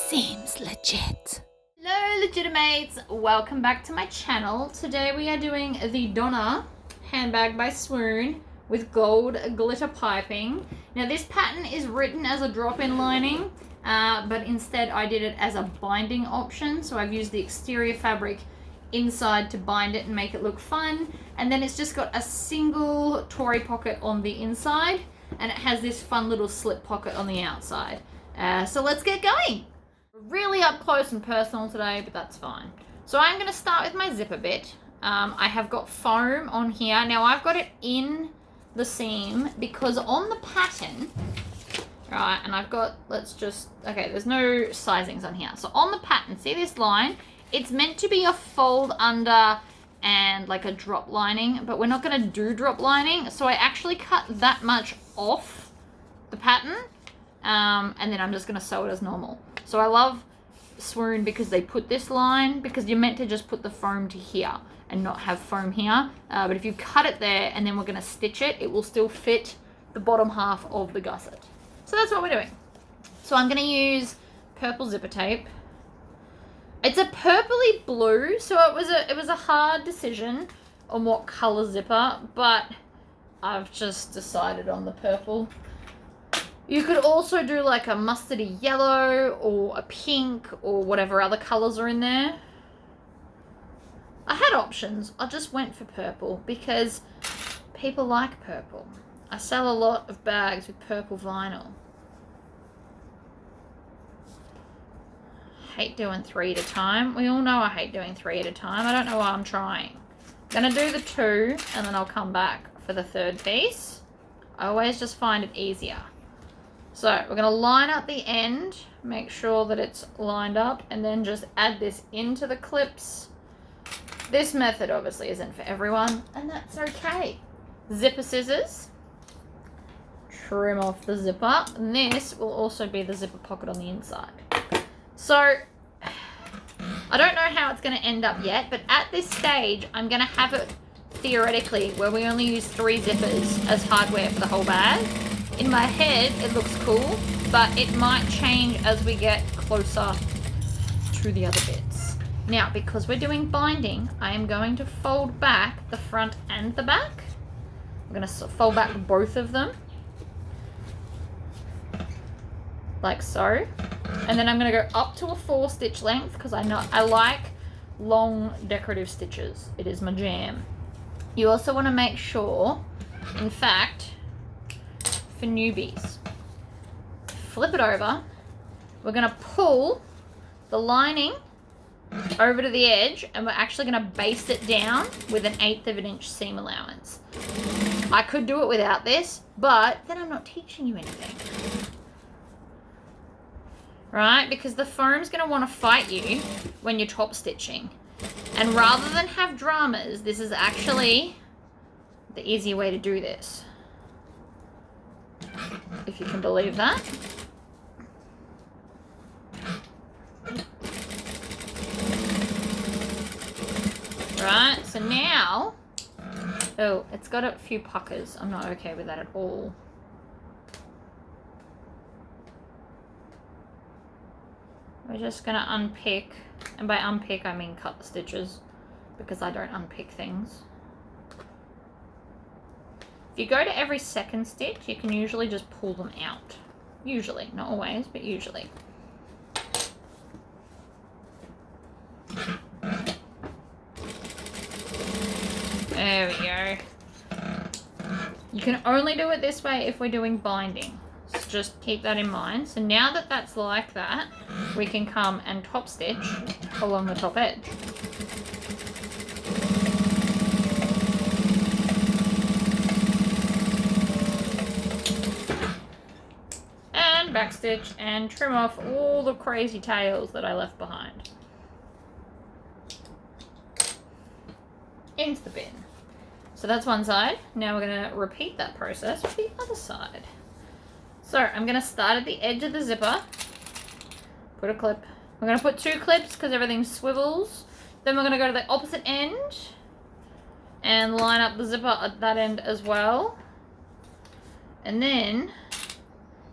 Seems legit. Hello Legitimates, welcome back to my channel. Today we are doing the Donna handbag by Swoon with gold glitter piping. Now this pattern is written as a drop-in lining, but instead I did it as a binding option. So I've used the exterior fabric inside to bind it and make it look fun. And then it's just got a single Tory pocket on the inside and it has this fun little slip pocket on the outside. So let's get going. Really up close and personal today, but that's fine. So I'm going to start with my zipper bit. I have got foam on here. Now I've got it in the seam because on the pattern, right, and I've got, okay, there's no sizings on here. So on the pattern, see this line? It's meant to be a fold under and like a drop lining, but we're not going to do drop lining. So I actually cut that much off the pattern, and then I'm just going to sew it as normal. So I love Swoon because they put this line, because you're meant to just put the foam to here and not have foam here. But if you cut it there and then we're going to stitch it, it will still fit the bottom half of the gusset. So that's what we're doing. So I'm going to use purple zipper tape. It's a purpley blue, so it was a hard decision on what color zipper, but I've just decided on the purple. You could also do like a mustardy yellow or a pink or whatever other colors are in there. I had options. I just went for purple because people like purple. I sell a lot of bags with purple vinyl. Hate doing 3 at a time. We all know I hate doing 3 at a time. I don't know why I'm trying. Gonna do the 2 and then I'll come back for the 3rd piece. I always just find it easier. So we're going to line up the end, make sure that it's lined up, and then just add this into the clips. This method obviously isn't for everyone, and that's okay. Zipper scissors, trim off the zipper, and this will also be the zipper pocket on the inside. So I don't know how it's going to end up yet, but at this stage I'm going to have it theoretically where we only use 3 zippers as hardware for the whole bag. In my head, it looks cool, but it might change as we get closer to the other bits. Now, because we're doing binding, I am going to fold back the front and the back. I'm going to fold back both of them, like so. And then I'm going to go up to a 4 stitch length because I like long decorative stitches. It is my jam. You also want to make sure, in fact, for newbies, flip it over. We're going to pull the lining over to the edge and we're actually going to baste it down with an 1/8 of an inch seam allowance. I could do it without this, but then I'm not teaching you anything. Right? Because the foam's going to want to fight you when you're top stitching. And rather than have dramas, this is actually the easier way to do this. If you can believe that. Right, so now, oh, it's got a few puckers. I'm not okay with that at all. We're just gonna unpick, and by unpick I mean cut the stitches, because I don't unpick things. If you go to every 2nd stitch, you can usually just pull them out. Usually, not always, but usually. There we go. You can only do it this way if we're doing binding. So just keep that in mind. So now that that's like that, we can come and top stitch along the top edge. Backstitch and trim off all the crazy tails that I left behind. Into the bin. So that's one side. Now we're going to repeat that process with the other side. So I'm going to start at the edge of the zipper. Put a clip. We're going to put 2 clips because everything swivels. Then we're going to go to the opposite end and line up the zipper at that end as well. And then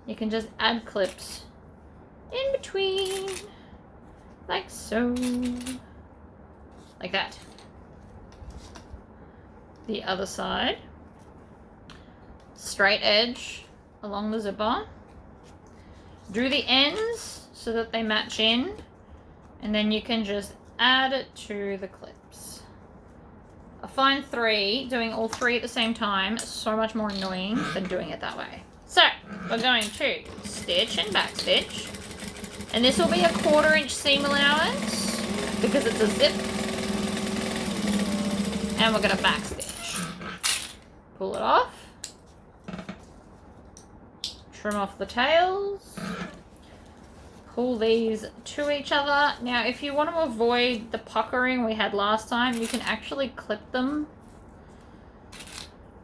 you can just add clips in between like so. Like that. The other side. Straight edge along the zipper. Do the ends so that they match in, and then you can just add it to the clips. I find doing all three at the same time so much more annoying than doing it that way. So we're going to stitch and back stitch, and this will be a 1/4 inch seam allowance because it's a zip, and we're going to back stitch. Pull it off. Trim off the tails, pull these to each other. Now, if you want to avoid the puckering we had last time, you can actually clip them.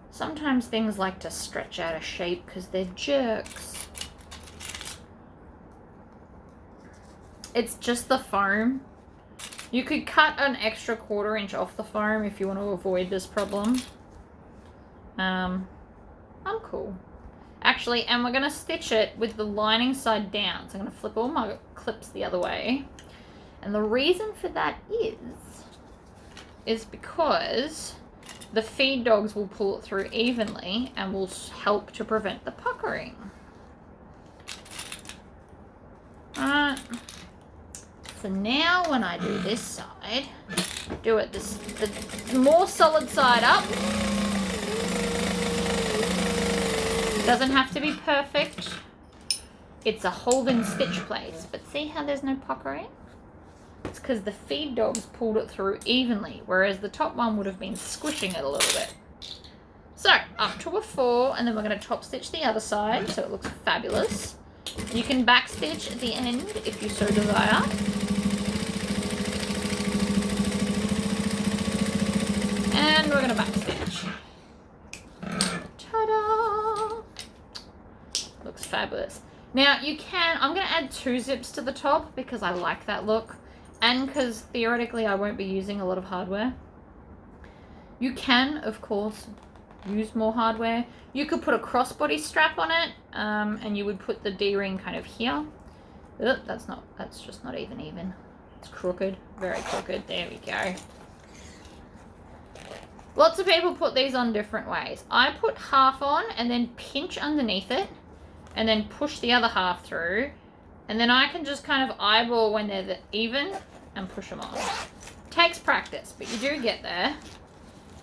Sometimes things like to stretch out of shape because they're jerks. It's just the foam. You could cut an extra 1/4 inch off the foam if you want to avoid this problem. I'm cool. Actually, and we're going to stitch it with the lining side down. So I'm going to flip all my clips the other way. And the reason for that is because the feed dogs will pull it through evenly and will help to prevent the puckering. Alright. So now when I do this side, do it the more solid side up. Doesn't have to be perfect. It's a holding stitch place. But see how there's no puckering? It's because the feed dogs pulled it through evenly, whereas the top one would have been squishing it a little bit. So up to a 4, and then we're going to top stitch the other side so it looks fabulous. You can back stitch at the end if you so desire. And we're going to back stitch. Ta-da! Looks fabulous. Now you can, I'm going to add 2 zips to the top because I like that look, and because theoretically I won't be using a lot of hardware. You can, of course, use more hardware. You could put a crossbody strap on it, and you would put the D-ring kind of here. Ugh, that's just not even. It's crooked, very crooked. There we go. Lots of people put these on different ways. I put half on and then pinch underneath it and then push the other half through. And then I can just kind of eyeball when they're even and push them on. Takes practice, but you do get there.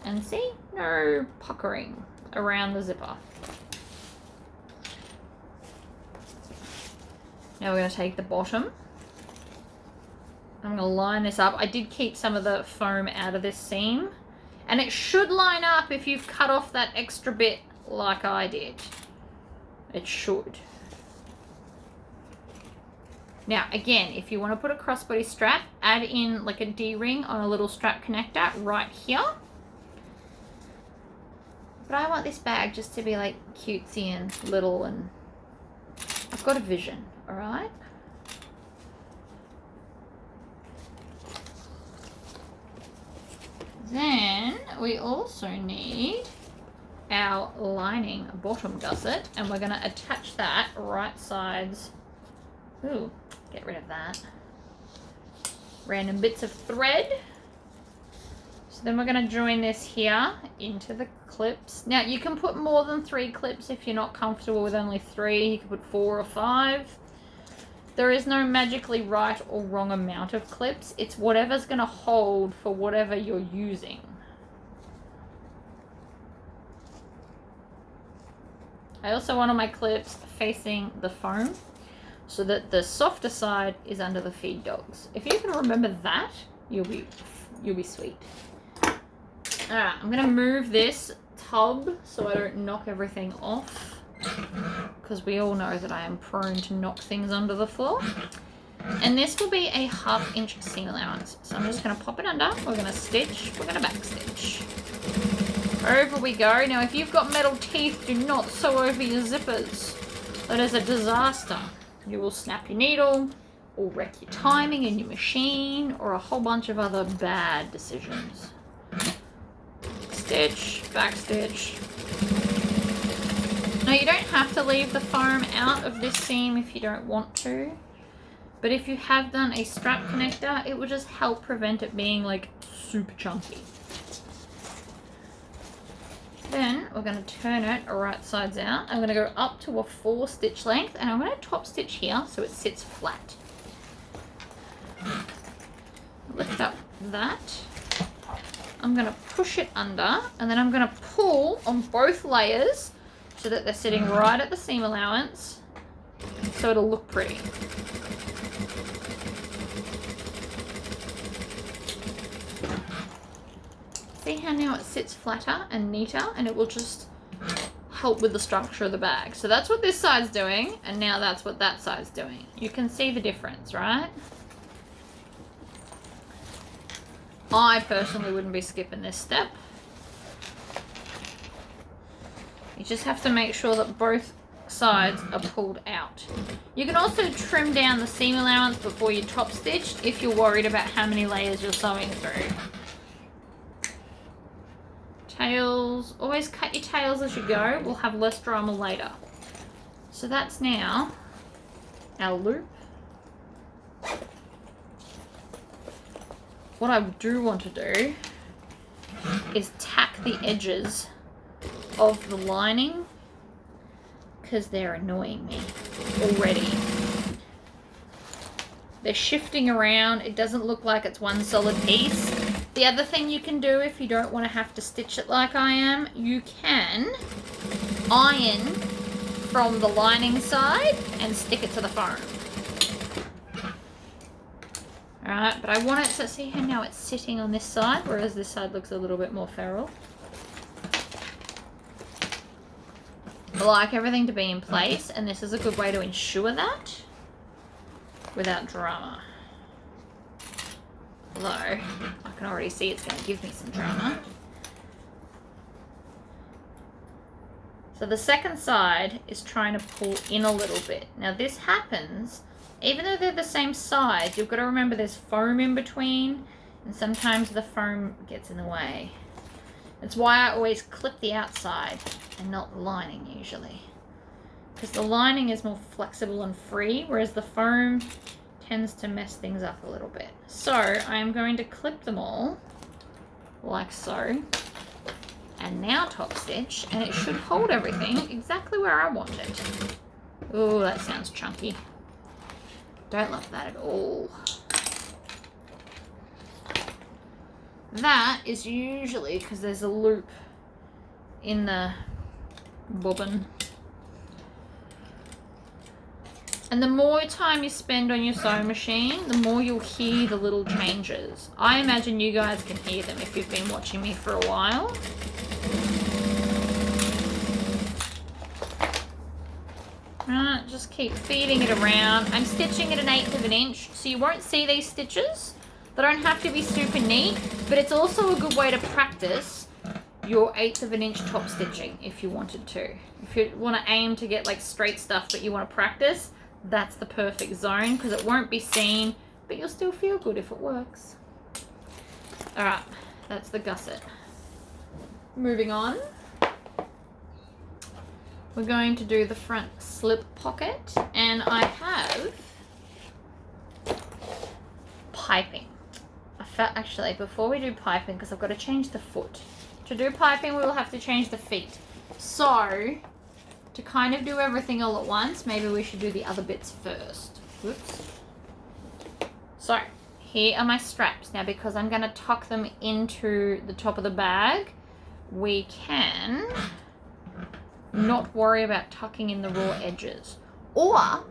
And see, no puckering around the zipper. Now we're going to take the bottom. I'm going to line this up. I did keep some of the foam out of this seam. And it should line up if you've cut off that extra bit like I did. It should. Now, again, if you want to put a crossbody strap, add in like a D-ring on a little strap connector right here. But I want this bag just to be like cutesy and little, and I've got a vision, all right? Then we also need our lining bottom gusset, and we're going to attach that right sides. Ooh, get rid of that. Random bits of thread. So then we're going to join this here into the clips. Now you can put more than 3 clips if you're not comfortable with only 3. You can put 4 or 5. There is no magically right or wrong amount of clips. It's whatever's going to hold for whatever you're using. I also want my clips facing the foam so that the softer side is under the feed dogs. If you can remember that, you'll be sweet. Alright, I'm going to move this tub so I don't knock everything off, because we all know that I am prone to knock things under the floor. And this will be a 1/2 inch seam allowance. So I'm just going to pop it under, we're going to stitch, we're going to back stitch. Over we go. Now if you've got metal teeth, do not sew over your zippers. That is a disaster. You will snap your needle, or wreck your timing in your machine, or a whole bunch of other bad decisions. Stitch, back stitch. Now you don't have to leave the foam out of this seam if you don't want to, But if you have done a strap connector, it will just help prevent it being like super chunky. Then we're going to turn it right sides out. I'm going to go up to a 4 stitch length, and I'm going to top stitch here so it sits flat. Lift up that. I'm going to push it under, and then I'm going to pull on both layers so that they're sitting right at the seam allowance so it'll look pretty. See how now it sits flatter and neater, and it will just help with the structure of the bag. So that's what this side's doing, and now that's what that side's doing. You can see the difference, right? I personally wouldn't be skipping this step. You just have to make sure that both sides are pulled out. You can also trim down the seam allowance before you top stitch if you're worried about how many layers you're sewing through. Tails, always cut your tails as you go. We'll have less drama later. So that's now our loop. What I do want to do is tack the edges of the lining because they're annoying me already. They're shifting around. It doesn't look like it's one solid piece. The other thing you can do if you don't want to have to stitch it like I am, you can iron from the lining side and stick it to the foam. Alright, but I want it to see how now it's sitting on this side, whereas this side looks a little bit more feral. I like everything to be in place, and this is a good way to ensure that without drama. Although, I can already see it's going to give me some drama. So the second side is trying to pull in a little bit. Now this happens, even though they're the same size, you've got to remember there's foam in between, and sometimes the foam gets in the way. That's why I always clip the outside and not the lining usually. Because the lining is more flexible and free, whereas the foam tends to mess things up a little bit. So I'm going to clip them all like so, and now top stitch, and it should hold everything exactly where I want it. Oh, that sounds chunky. Don't love that at all. That is usually because there's a loop in the bobbin. And the more time you spend on your sewing machine, the more you'll hear the little changes. I imagine you guys can hear them if you've been watching me for a while. Right, just keep feeding it around. I'm stitching at 1/8 of an inch, so you won't see these stitches. They don't have to be super neat, but it's also a good way to practice your 1/8 of an inch top stitching if you wanted to. If you want to aim to get like straight stuff but you want to practice, that's the perfect zone because it won't be seen, but you'll still feel good if it works. Alright, that's the gusset. Moving on. We're going to do the front slip pocket, and I have piping. Actually, before we do piping, because I've got to change the foot. To do piping, we will have to change the feet. So, to kind of do everything all at once, maybe we should do the other bits first. Whoops. So, here are my straps. Now, because I'm going to tuck them into the top of the bag, we can not worry about tucking in the raw edges. Or,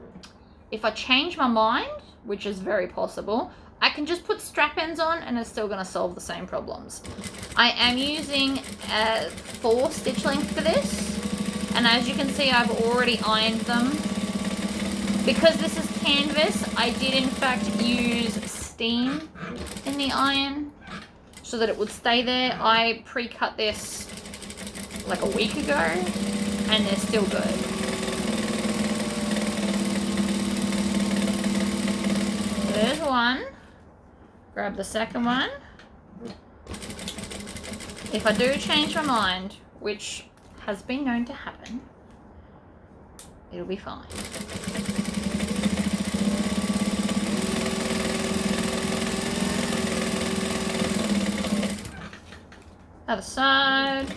if I change my mind, which is very possible, I can just put strap ends on and it's still going to solve the same problems. I am using a 4 stitch length for this. And as you can see, I've already ironed them. Because this is canvas, I did in fact use steam in the iron so that it would stay there. I pre-cut this like a week ago and they're still good. So there's one. Grab the second one. If I do change my mind, which has been known to happen, it'll be fine. Other side.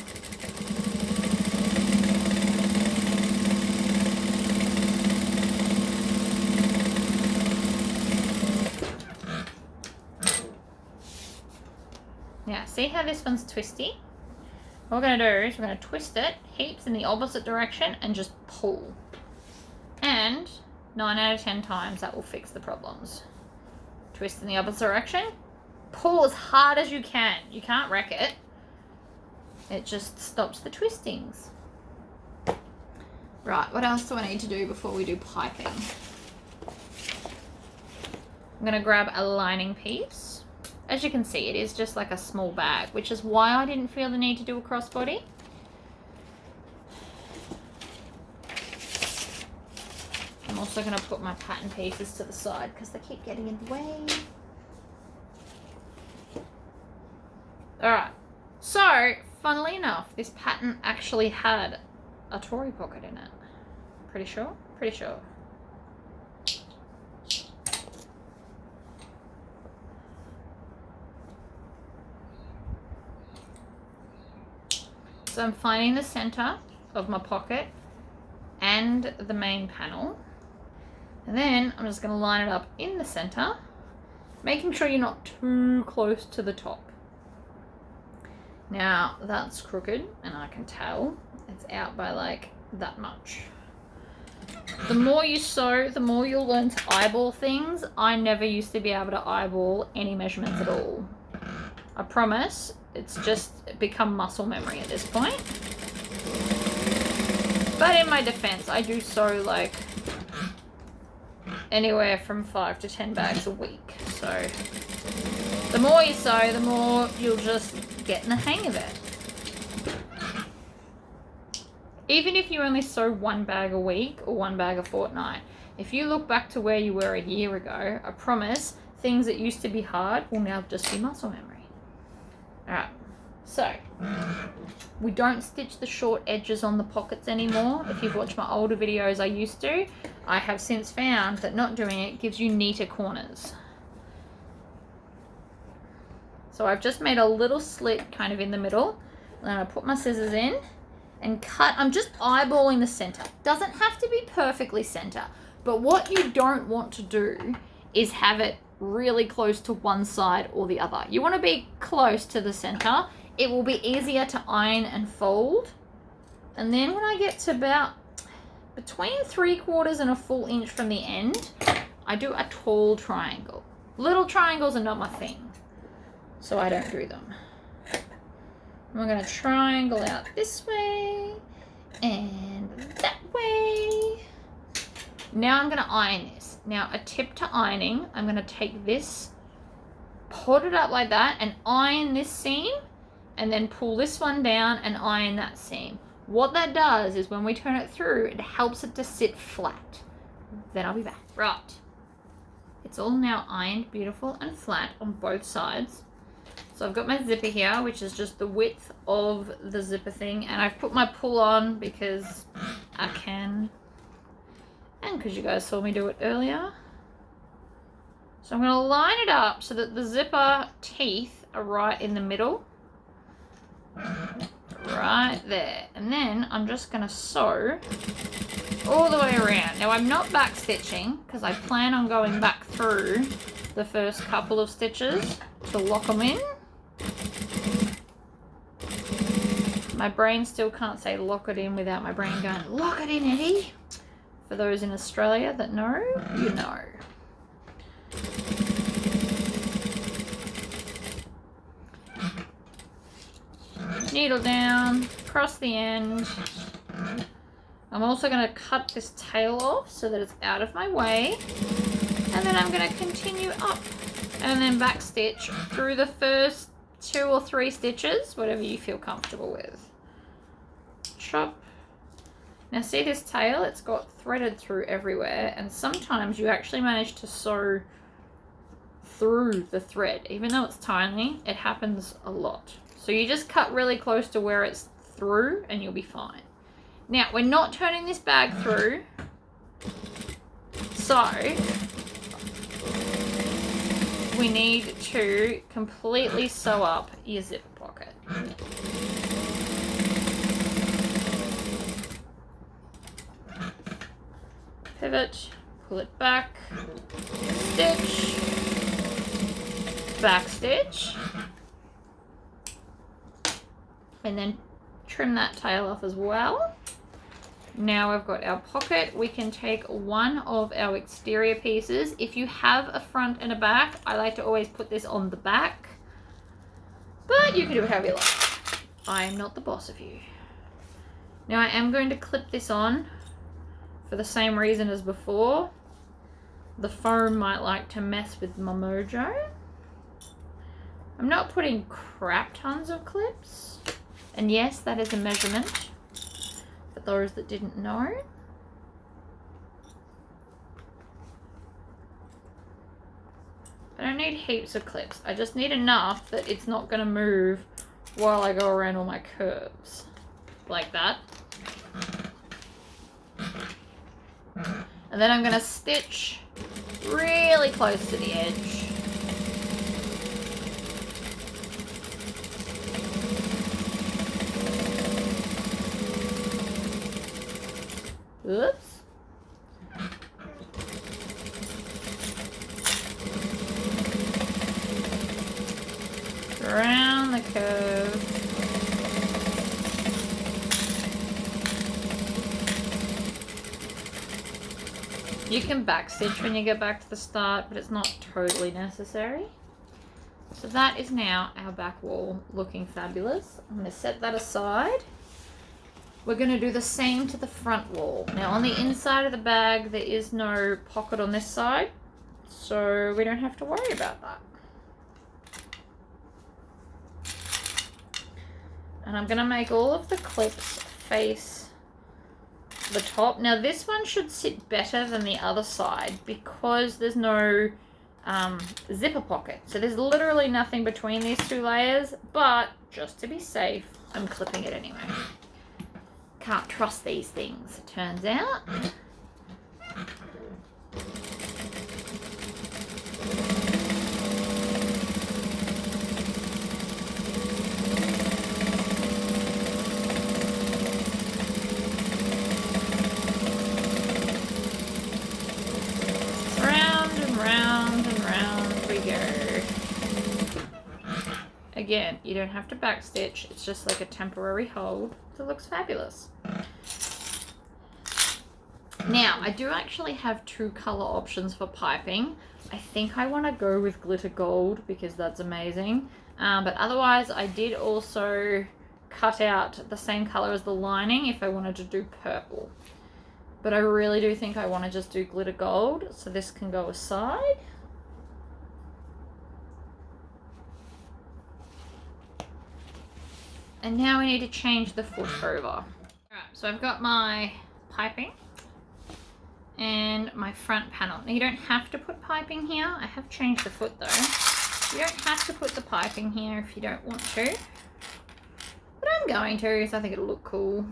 Now, see how this one's twisty? What we're going to do is we're going to twist it heaps in the opposite direction and just pull. And 9 out of 10 times that will fix the problems. Twist in the opposite direction. Pull as hard as you can. You can't wreck it. It just stops the twistings. Right, what else do I need to do before we do piping? I'm going to grab a lining piece. As you can see, it is just like a small bag, which is why I didn't feel the need to do a crossbody. I'm also going to put my pattern pieces to the side because they keep getting in the way. Alright, so funnily enough, this pattern actually had a Tory pocket in it. Pretty sure? Pretty sure. So I'm finding the center of my pocket and the main panel. And then I'm just going to line it up in the center, making sure you're not too close to the top. Now that's crooked and I can tell it's out by like that much. The more you sew, the more you'll learn to eyeball things. I never used to be able to eyeball any measurements at all. I promise. It's just become muscle memory at this point. But in my defense, I do sew like anywhere from 5 to 10 bags a week. So the more you sew, the more you'll just get in the hang of it. Even if you only sew 1 bag a week or 1 bag a fortnight, if you look back to where you were a year ago, I promise things that used to be hard will now just be muscle memory. Alright, so we don't stitch the short edges on the pockets anymore. If you've watched my older videos, I used to. I have since found that not doing it gives you neater corners. So I've just made a little slit kind of in the middle. And then I put my scissors in and cut. I'm just eyeballing the center. Doesn't have to be perfectly center, but what you don't want to do is have it really close to one side or the other. You want to be close to the center. It will be easier to iron and fold. And then when I get to about between 3/4 and a full inch from the end, I do a tall triangle. Little triangles are not my thing, so I don't do them. I'm going to triangle out this way and that way. Now I'm going to iron this. Now a tip to ironing, I'm going to take this, put it up like that and iron this seam and then pull this one down and iron that seam. What that does is when we turn it through, it helps it to sit flat. Then I'll be back. Right. It's all now ironed beautiful and flat on both sides. So I've got my zipper here, which is just the width of the zipper thing. And I've put my pull on because I can. And because you guys saw me do it earlier. So I'm going to line it up so that the zipper teeth are right in the middle. Right there. And then I'm just going to sew all the way around. Now I'm not back stitching because I plan on going back through the first couple of stitches to lock them in. My brain still can't say lock it in without my brain going, lock it in, Eddie. For those in Australia that know, you know. Needle down, across the end. I'm also going to cut this tail off so that it's out of my way. And then I'm going to continue up and then back stitch through the first 2 or 3 stitches, whatever you feel comfortable with. Chop. Now see this tail, it's got threaded through everywhere, and sometimes you actually manage to sew through the thread. Even though it's tiny, it happens a lot. So you just cut really close to where it's through and you'll be fine. Now, we're not turning this bag through, so we need to completely sew up your zipper pocket. pivot, pull it back, stitch, back stitch, and then trim that tail off as well. Now we've got our pocket. We can take one of our exterior pieces. If you have a front and a back, I like to always put this on the back, but you can do it however you like. I am not the boss of you. Now I am going to clip this on for the same reason as before. The foam might like to mess with my mojo. I'm not putting crap tons of clips. And yes, that is a measurement for those that didn't know. I don't need heaps of clips. I just need enough that it's not going to move while I go around all my curves. Like that. And then I'm going to stitch really close to the edge. Oops. Around the curve. You can backstitch when you get back to the start, but it's not totally necessary. So that is now our back wall looking fabulous. I'm going to set that aside. We're going to do the same to the front wall. Now on the inside of the bag, there is no pocket on this side, so we don't have to worry about that. And I'm going to make all of the clips face the top. Now this one should sit better than the other side because there's no zipper pocket. So there's literally nothing between these two layers, but just to be safe, I'm clipping it anyway. Can't trust these things, it turns out. Round and round and round we go. Again, you don't have to backstitch, it's just like a temporary hold. It looks fabulous. Now, I do actually have two color options for piping. I think I want to go with glitter gold because that's amazing. But otherwise, I did also cut out the same color as the lining if I wanted to do purple. But I really do think I want to just do glitter gold, so this can go aside. And now we need to change the foot over. Alright, so I've got my piping and my front panel. Now you don't have to put piping here. I have changed the foot though. You don't have to put the piping here if you don't want to. But I'm going to, because I think it'll look cool.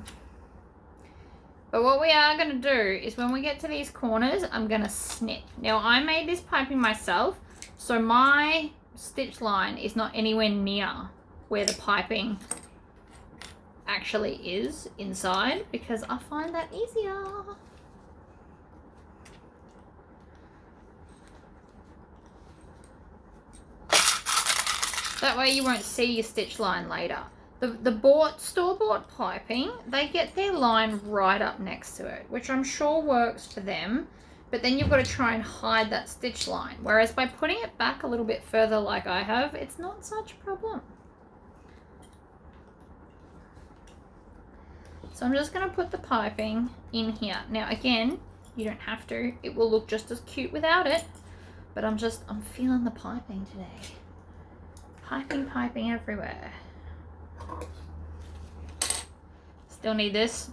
But what we are going to do is when we get to these corners, I'm going to snip. Now I made this piping myself, so my stitch line is not anywhere near where the piping actually is inside, because I find that easier. That way you won't see your stitch line later. The store-bought piping, they get their line right up next to it, which I'm sure works for them, but then you've got to try and hide that stitch line. Whereas by putting it back a little bit further like I have, it's not such a problem. So I'm just going to put the piping in here. Now again, you don't have to. It will look just as cute without it. But I'm feeling the piping today. Piping everywhere. Still need this.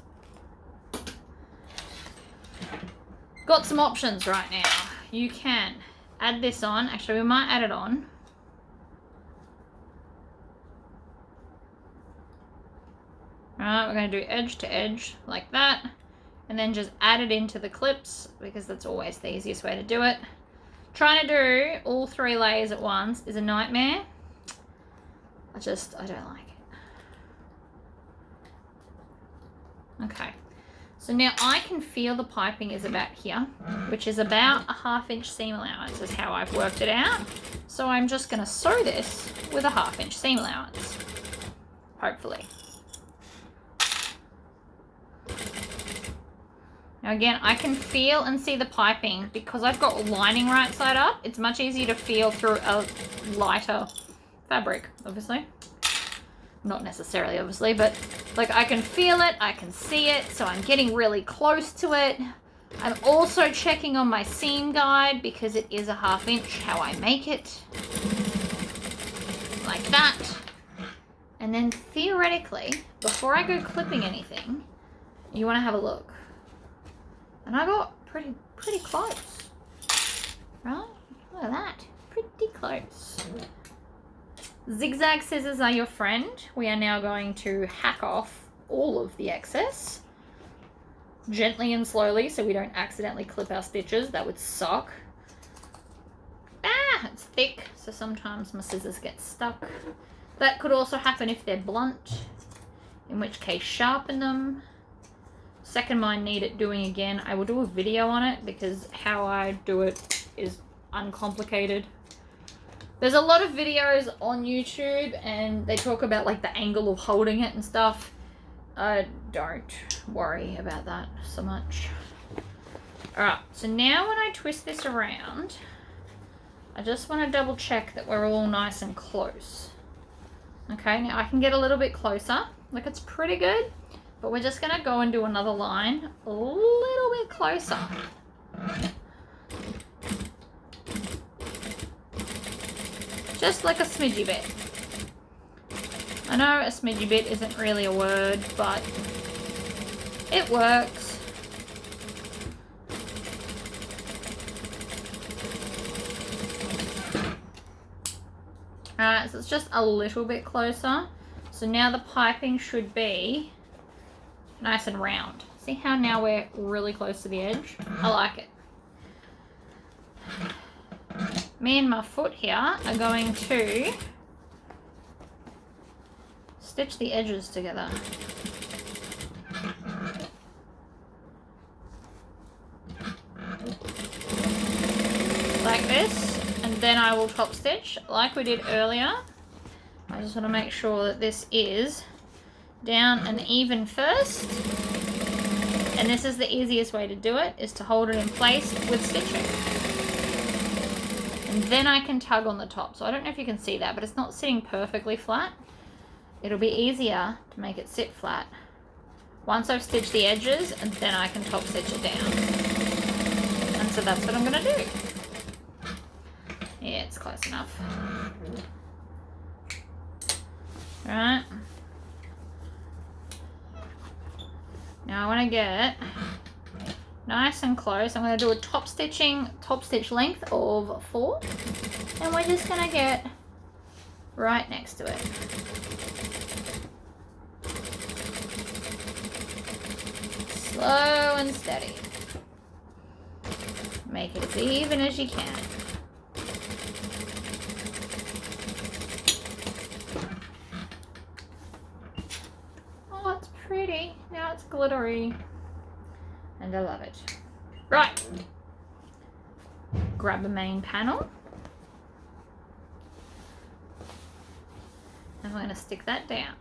Got some options right now. You can add this on. Actually, we might add it on. Alright, we're going to do edge to edge like that, and then just add it into the clips because that's always the easiest way to do it. Trying to do all 3 layers at once is a nightmare. I don't like it. Okay, So now I can feel the piping is about here, which is about a 1/2 inch seam allowance is how I've worked it out. So I'm just going to sew this with a 1/2 inch seam allowance, hopefully. Now again, I can feel and see the piping because I've got lining right side up. It's much easier to feel through a lighter fabric, obviously. Not necessarily, obviously, but like I can feel it, I can see it, so I'm getting really close to it. I'm also checking on my seam guide because it is a 1/2 inch how I make it. Like that. And then theoretically, before I go clipping anything, you want to have a look. And I got pretty close, right? Look at that, pretty close. Zigzag scissors are your friend. We are now going to hack off all of the excess, gently and slowly so we don't accidentally clip our stitches. That would suck. Ah, it's thick, so sometimes my scissors get stuck. That could also happen if they're blunt, in which case sharpen them. Second mine need it doing again. I will do a video on it because how I do it is uncomplicated. There's a lot of videos on YouTube and they talk about like the angle of holding it and stuff. Don't worry about that so much. Alright, so now when I twist this around, I just want to double check that we're all nice and close. Okay, now I can get a little bit closer. Like it's pretty good. But we're just going to go and do another line a little bit closer. Just like a smidgy bit. I know a smidgy bit isn't really a word, but it works. Alright, so it's just a little bit closer. So now the piping should be nice and round. See how now we're really close to the edge? I like it. Me and my foot here are going to stitch the edges together. Like this, and then I will top stitch like we did earlier. I just want to make sure that this is down and even first, and this is the easiest way to do it, is to hold it in place with stitching, and then I can tug on the top. So I don't know if you can see that, but it's not sitting perfectly flat. It'll be easier to make it sit flat once I've stitched the edges, and then I can top stitch it down. And so that's what I'm going to do. Yeah, it's close enough. Right. Now I want to get nice and close. I'm going to do a top stitch length of 4, and we're just going to get right next to it. Slow and steady. Make it as even as you can. Oh, it's pretty. Now it's glittery. And I love it. Right. Grab a main panel. And we're going to stick that down.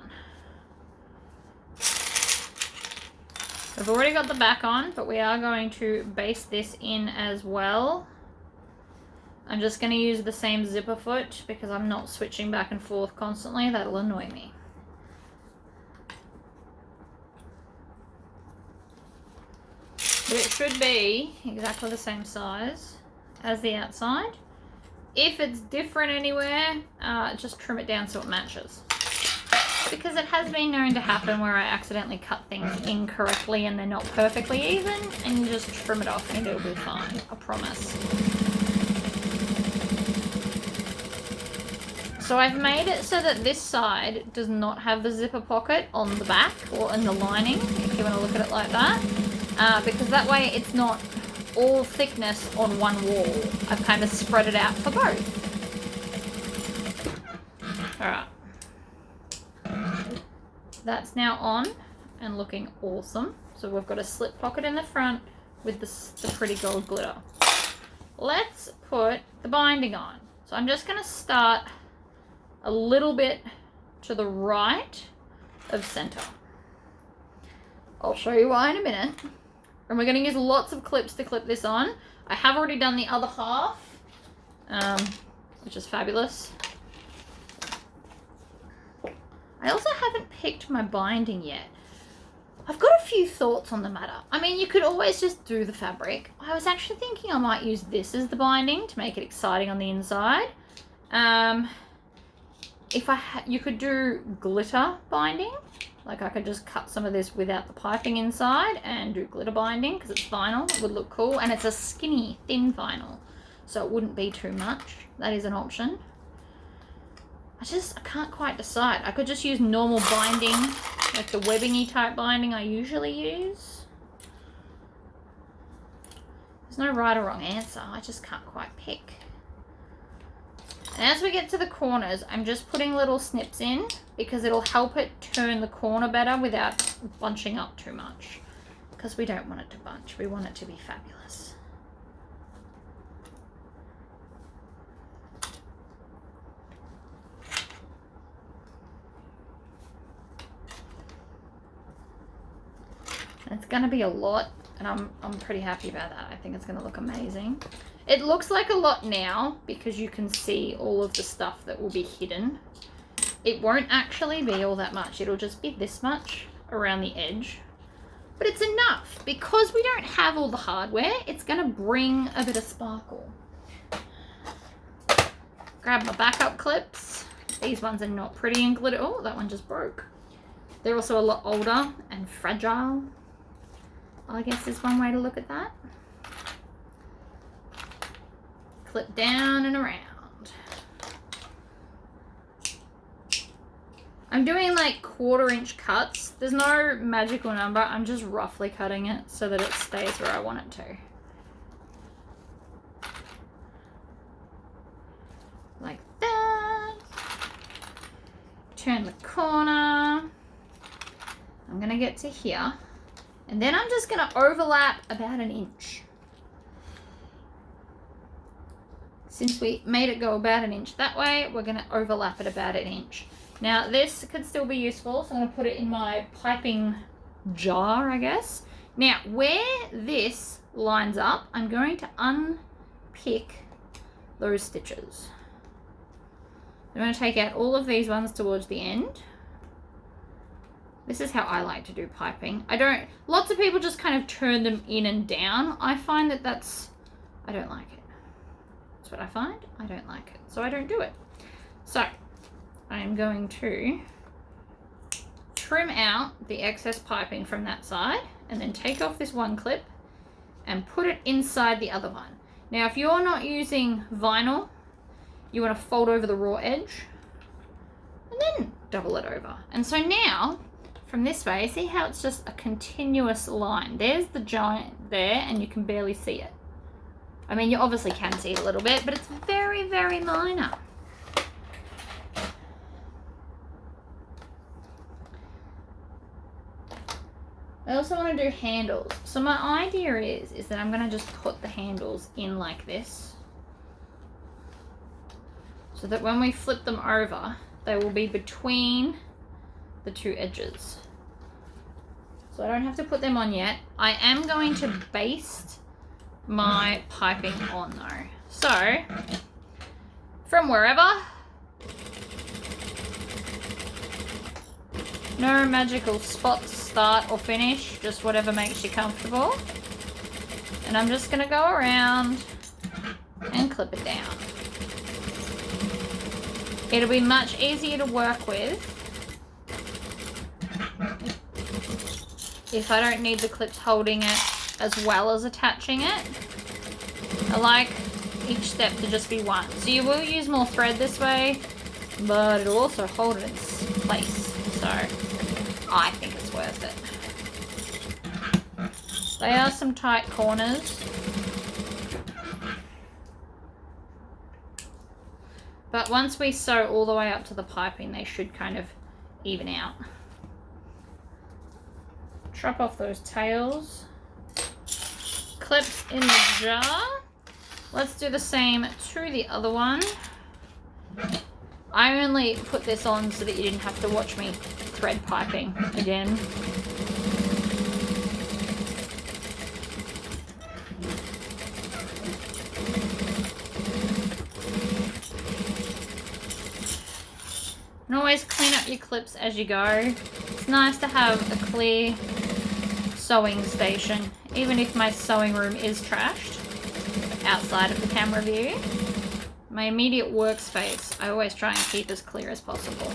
I've already got the back on, but we are going to baste this in as well. I'm just going to use the same zipper foot because I'm not switching back and forth constantly. That'll annoy me. But it should be exactly the same size as the outside. If it's different anywhere, just trim it down so it matches. Because it has been known to happen where I accidentally cut things incorrectly and they're not perfectly even, and you just trim it off and it'll be fine, I promise. So I've made it so that this side does not have the zipper pocket on the back or in the lining, if you want to look at it like that, because that way it's not all thickness on one wall. I've kind of spread it out for both. Alright. That's now on and looking awesome. So we've got a slip pocket in the front with the pretty gold glitter. Let's put the binding on. So I'm just going to start a little bit to the right of center. I'll show you why in a minute. And we're going to use lots of clips to clip this on. I have already done the other half, which is fabulous. I also haven't picked my binding yet. I've got a few thoughts on the matter. I mean, you could always just do the fabric. I was actually thinking I might use this as the binding to make it exciting on the inside. You could do glitter binding. Like I could just cut some of this without the piping inside and do glitter binding because it's vinyl. It would look cool. And it's a skinny, thin vinyl. So it wouldn't be too much. That is an option. I can't quite decide. I could just use normal binding, like the webbing-y type binding I usually use. There's no right or wrong answer. I just can't quite pick. And as we get to the corners, I'm just putting little snips in because it'll help it turn the corner better without bunching up too much. Because we don't want it to bunch. We want it to be fabulous. It's going to be a lot, and I'm pretty happy about that. I think it's going to look amazing. It looks like a lot now because you can see all of the stuff that will be hidden. It won't actually be all that much. It'll just be this much around the edge. But it's enough because we don't have all the hardware. It's going to bring a bit of sparkle. Grab my backup clips. These ones are not pretty and glitter. Oh, that one just broke. They're also a lot older and fragile. I guess is one way to look at that. Clip down and around. I'm doing like 1/4 inch cuts. There's no magical number. I'm just roughly cutting it so that it stays where I want it to. Like that. Turn the corner. I'm going to get to here. And then I'm just going to overlap about 1 inch. Since we made it go about 1 inch that way, we're going to overlap it about 1 inch. Now this could still be useful, so I'm going to put it in my piping jar, I guess. Now where this lines up, I'm going to unpick those stitches. I'm going to take out all of these ones towards the end. This is how I like to do piping. Lots of people just kind of turn them in and down. I find that I don't like it. That's what I find. I don't like it. So I don't do it. So I am going to trim out the excess piping from that side and then take off this one clip and put it inside the other one. Now, if you're not using vinyl, you want to fold over the raw edge and then double it over. And so now, from this way, see how it's just a continuous line. There's the giant there, and you can barely see it. I mean, you obviously can see it a little bit, but it's very, very minor. I also want to do handles. So my idea is that I'm going to just put the handles in like this, so that when we flip them over, they will be between the two edges. So I don't have to put them on yet. I am going to baste my piping on though. So from wherever, no magical spots, start or finish, just whatever makes you comfortable. And I'm just going to go around and clip it down. It'll be much easier to work with if I don't need the clips holding it as well as attaching it. I like each step to just be one. So you will use more thread this way, but it'll also hold it in place. So I think it's worth it. They are some tight corners, but once we sew all the way up to the piping, they should kind of even out. Drop off those tails. Clips in the jar. Let's do the same to the other one. I only put this on so that you didn't have to watch me thread piping again. And always clean up your clips as you go. It's nice to have a clear sewing station, even if my sewing room is trashed outside of the camera view. My immediate workspace, I always try and keep as clear as possible.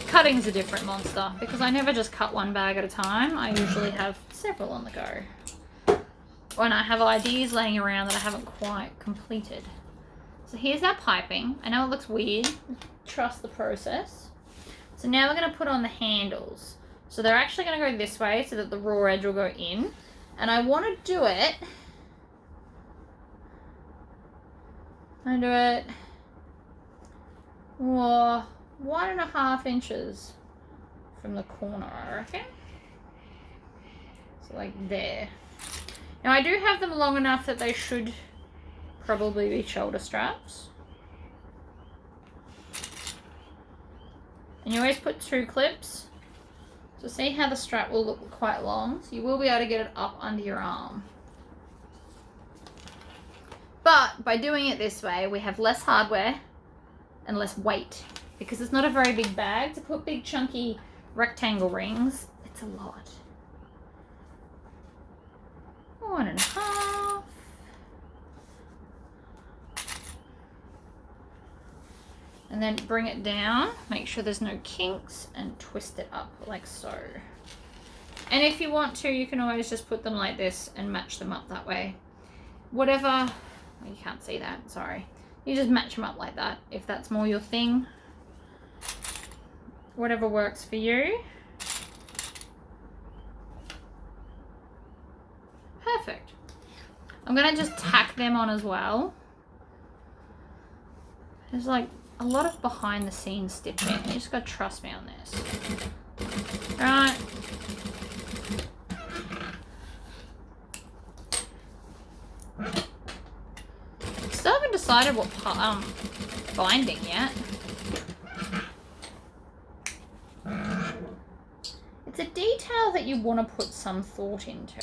Cutting's a different monster because I never just cut one bag at a time. I usually have several on the go when I have ideas laying around that I haven't quite completed. So here's our piping. I know it looks weird. Trust the process. So now we're going to put on the handles. So they're actually going to go this way so that the raw edge will go in. And I want to do it. Well, 1.5 inches from the corner, I reckon. So like there. Now I do have them long enough that they should probably be shoulder straps. And you always put 2 clips. So see how the strap will look quite long. So you will be able to get it up under your arm. But by doing it this way, we have less hardware and less weight because it's not a very big bag. To put big chunky rectangle rings, it's a lot. 1.5. And then bring it down, make sure there's no kinks, and twist it up like so. And if you want to, you can always just put them like this and match them up that way. Whatever, well, you can't see that, sorry. You just match them up like that if that's more your thing. Whatever works for you. Perfect. I'm gonna just tack them on as well. There's like a lot of behind the scenes stitching. You just gotta trust me on this. Right. Still haven't decided what binding yet. It's a detail that you want to put some thought into.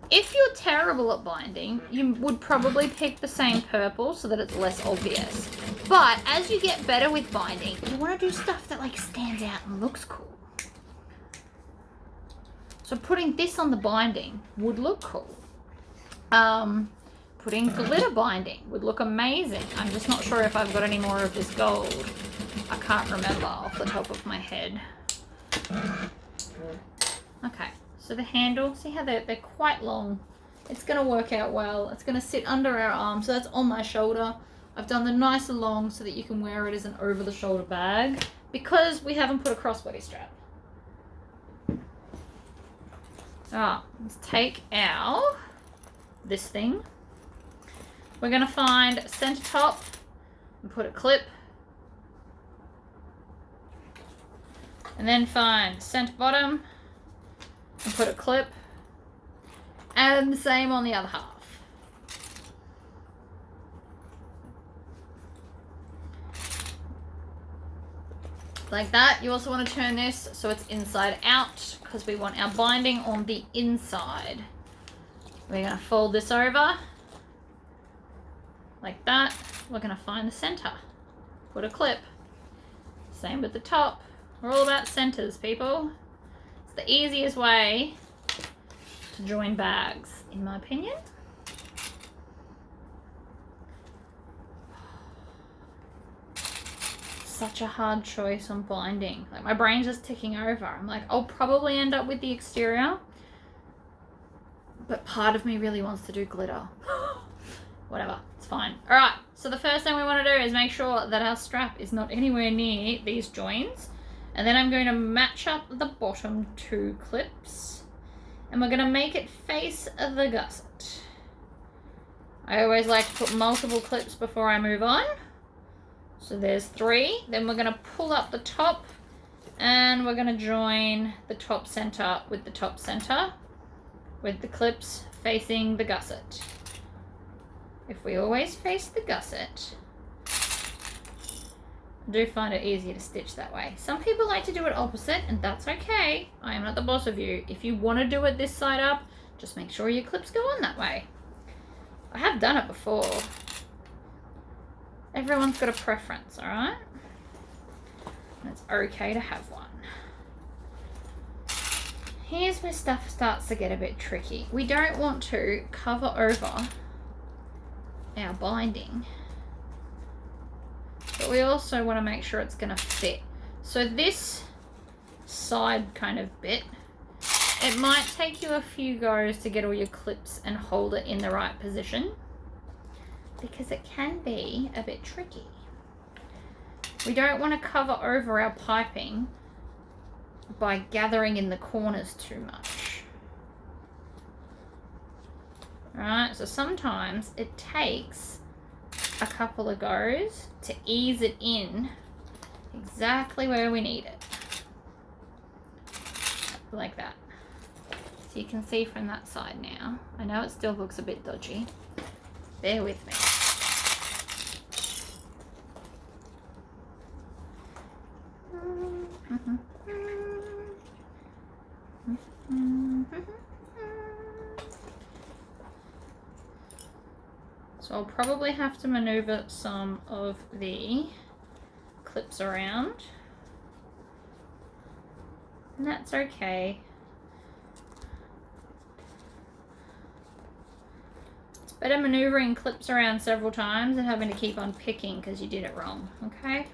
If you're terrible at binding, you would probably pick the same purple so that it's less obvious. But as you get better with binding, you want to do stuff that like stands out and looks cool. So putting this on the binding would look cool. Putting glitter binding would look amazing. I'm just not sure if I've got any more of this gold. I can't remember off the top of my head. Okay. So the handle, see how they're quite long. It's going to work out well. It's going to sit under our arm, so that's on my shoulder. I've done the nice and long so that you can wear it as an over-the-shoulder bag because we haven't put a crossbody strap. Alright, let's take this thing. We're going to find center top and put a clip. And then find center bottom and put a clip, and the same on the other half. Like that. You also want to turn this so it's inside out because we want our binding on the inside. We're going to fold this over like that. We're going to find the center, put a clip. Same with the top. We're all about centers, people. The easiest way to join bags, in my opinion. Such a hard choice on binding. Like my brain's just ticking over. I'm like, I'll probably end up with the exterior, but part of me really wants to do glitter. Whatever, it's fine. All right, so the first thing we want to do is make sure that our strap is not anywhere near these joins. And then I'm going to match up the bottom 2 clips. And we're going to make it face the gusset. I always like to put multiple clips before I move on. So there's 3. Then we're going to pull up the top And we're going to join the top center with the top center with the clips facing the gusset. If we always face the gusset, I do find it easier to stitch that way. Some people like to do it opposite, and that's okay. I am not the boss of you. If you want to do it this side up, just make sure your clips go on that way. I have done it before. Everyone's got a preference, alright? It's okay to have one. Here's where stuff starts to get a bit tricky. We don't want to cover over our binding, but we also want to make sure it's going to fit. So this side kind of bit, it might take you a few goes to get all your clips and hold it in the right position, because it can be a bit tricky. We don't want to cover over our piping by gathering in the corners too much. Alright, so sometimes it takes a couple of goes to ease it in exactly where we need it. Like that. So you can see from that side now. I know it still looks a bit dodgy. Bear with me. So I'll probably have to maneuver some of the clips around, and that's okay. It's better maneuvering clips around several times than having to keep on picking because you did it wrong, okay?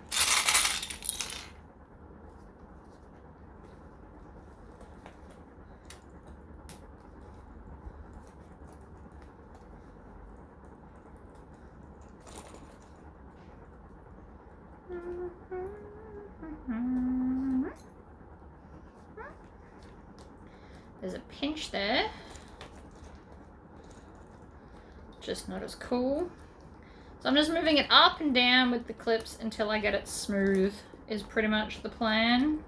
There's a pinch there, just not as cool. So I'm just moving it up and down with the clips until I get it smooth, is pretty much the plan.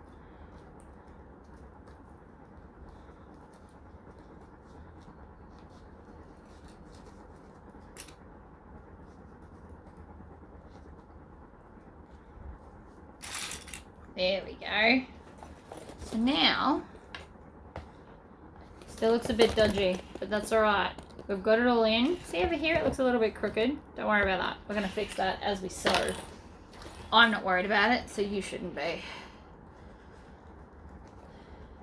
There we go. So now, still looks a bit dodgy, but that's alright. We've got it all in. See over here, it looks a little bit crooked. Don't worry about that. We're going to fix that as we sew. I'm not worried about it, so you shouldn't be.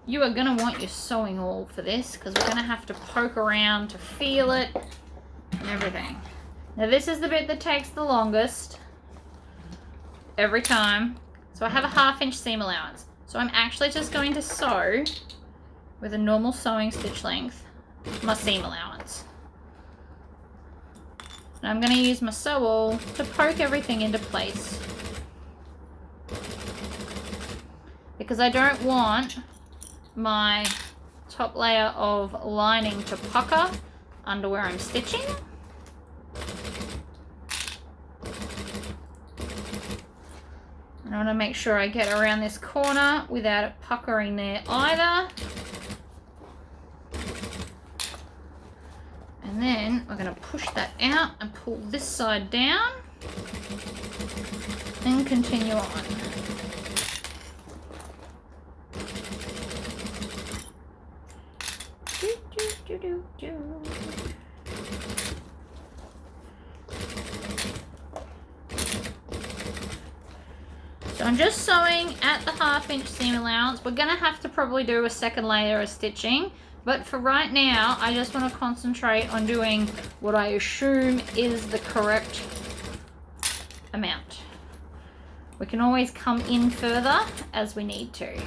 You are going to want your sewing awl for this, because we're going to have to poke around to feel it and everything. Now this is the bit that takes the longest every time. So I have a 1/2 inch seam allowance. So I'm actually just going to sew with a normal sewing stitch length my seam allowance. And I'm going to use my sew awl to poke everything into place, because I don't want my top layer of lining to pucker under where I'm stitching. And I want to make sure I get around this corner without it puckering there either. And then we're going to push that out and pull this side down and continue on. So I'm just sewing at the 1/2 inch seam allowance. We're going to have to probably do a second layer of stitching, but for right now I just want to concentrate on doing what I assume is the correct amount. We can always come in further as we need to.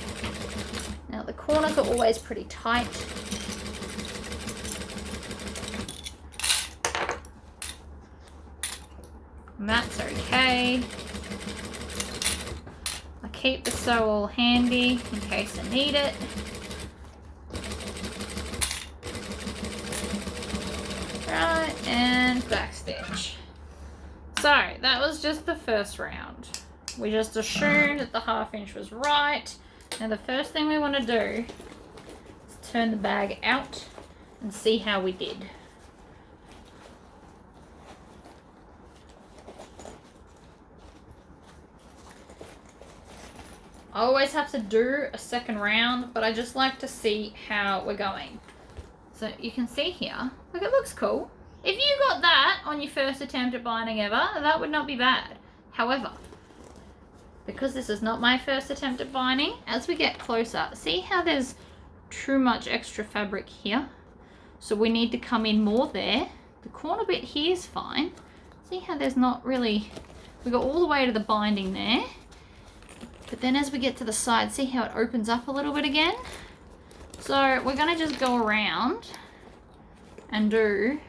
Now the corners are always pretty tight. And that's okay. I keep the sew all handy in case I need it. Right, and backstitch. So that was just the first round. We just assumed that the 1/2 inch was right. Now the first thing we want to do is turn the bag out and see how we did. I always have to do a second round, but I just like to see how we're going. So you can see here, look, it looks cool. If you got that on your first attempt at binding ever, that would not be bad. However, because this is not my first attempt at binding, as we get closer, see how there's too much extra fabric here? So we need to come in more there. The corner bit here is fine. See how there's not really, we got all the way to the binding there. But then as we get to the side, see how it opens up a little bit again? So we're gonna just go around and do,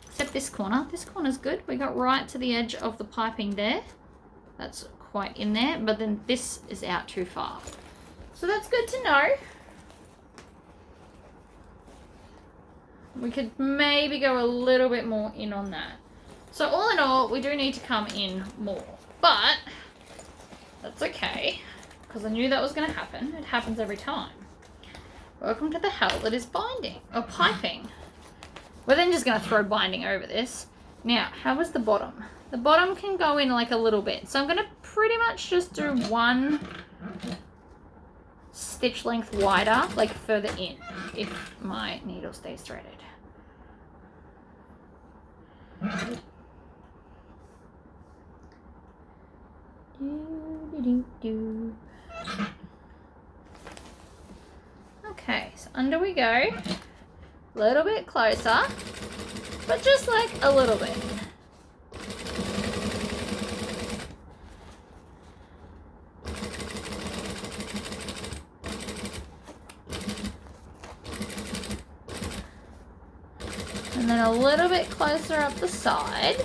except this corner. This corner's good. We got right to the edge of the piping there. That's quite in there, but then this is out too far. So that's good to know. We could maybe go a little bit more in on that. So all in all, we do need to come in more, but that's okay, because I knew that was going to happen. It happens every time. Welcome to the hell that is binding, or piping. We're then just going to throw binding over this. Now, how was the bottom? The bottom can go in like a little bit. So I'm going to pretty much just do one stitch length wider, like further in, if my needle stays threaded. Okay, so under we go. A little bit closer, but just like a little bit. And then a little bit closer up the side.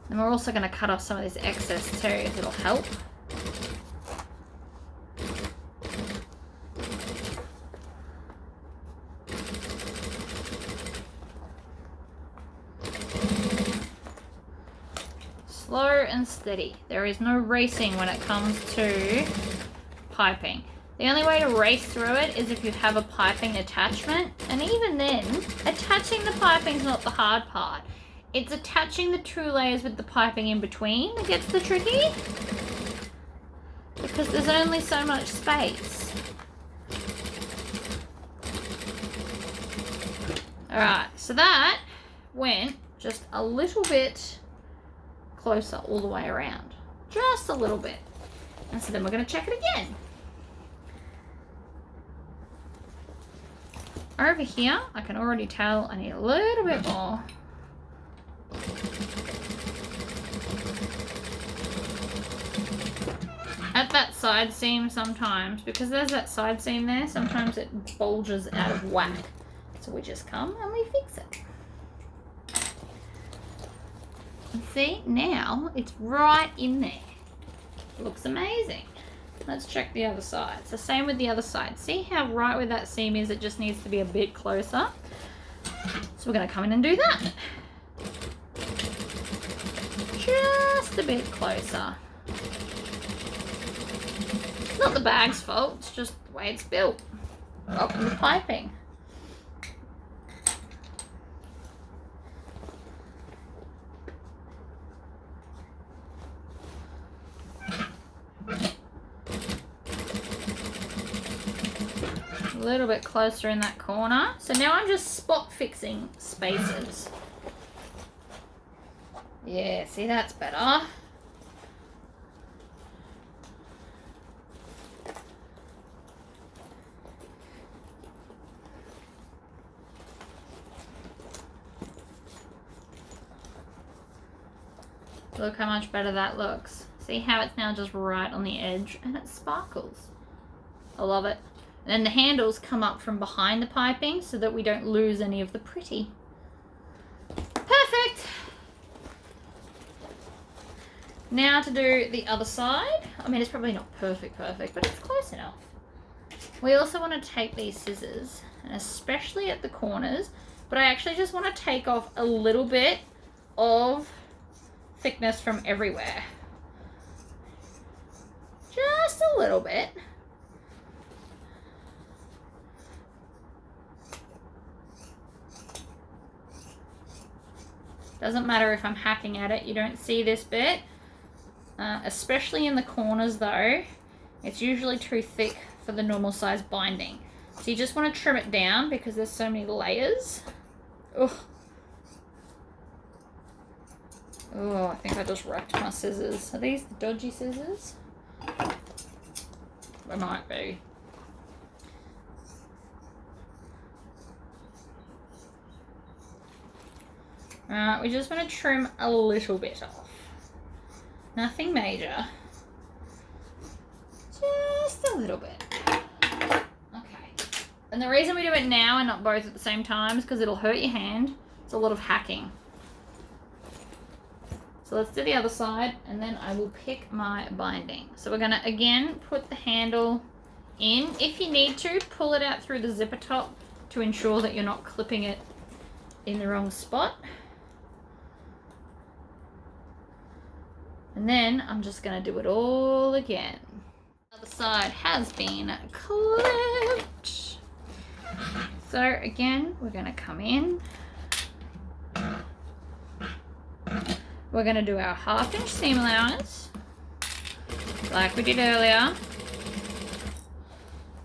And we're also going to cut off some of this excess too, as it'll help. Slow and steady. There is no racing when it comes to piping. The only way to race through it is if you have a piping attachment, and even then, attaching the piping is not the hard part. It's attaching the two layers with the piping in between that gets the tricky, because there's only so much space. Alright, so that went just a little bit closer all the way around. Just a little bit. And so then we're going to check it again. Over here, I can already tell I need a little bit more. At that side seam sometimes, because there's that side seam there, sometimes it bulges out of whack. So we just come and we fix it. And see, now it's right in there. Looks amazing. Let's check the other side. So same with the other side. See how right where that seam is, it just needs to be a bit closer. So we're going to come in and do that. Just a bit closer. Not the bag's fault, it's just the way it's built. Welcome to piping. A little bit closer in that corner. So now I'm just spot fixing spaces. Yeah, see, that's better. Look how much better that looks. See how it's now just right on the edge and it sparkles. I love it. And then the handles come up from behind the piping so that we don't lose any of the pretty. Perfect! Now to do the other side. I mean, it's probably not perfect, but it's close enough. We also want to take these scissors, and especially at the corners, but I actually just want to take off a little bit of thickness from everywhere. just a little bit. Doesn't matter if I'm hacking at it, you don't see this bit. Especially in the corners though, it's usually too thick for the normal size binding. So you just want to trim it down because there's so many layers. Ugh. Oh, I think I just wrecked my scissors. Are these the dodgy scissors? They might be. We just want to trim a little bit off. Nothing major. Just a little bit. Okay. And the reason we do it now and not both at the same time is because it'll hurt your hand. It's a lot of hacking. So let's do the other side and then I will pick my binding. So we're going to again put the handle in. If you need to, pull it out through the zipper top to ensure that you're not clipping it in the wrong spot. And then I'm just going to do it all again. The other side has been clipped. So again, we're going to come in. We're going to do our 1/2 inch seam allowance, like we did earlier,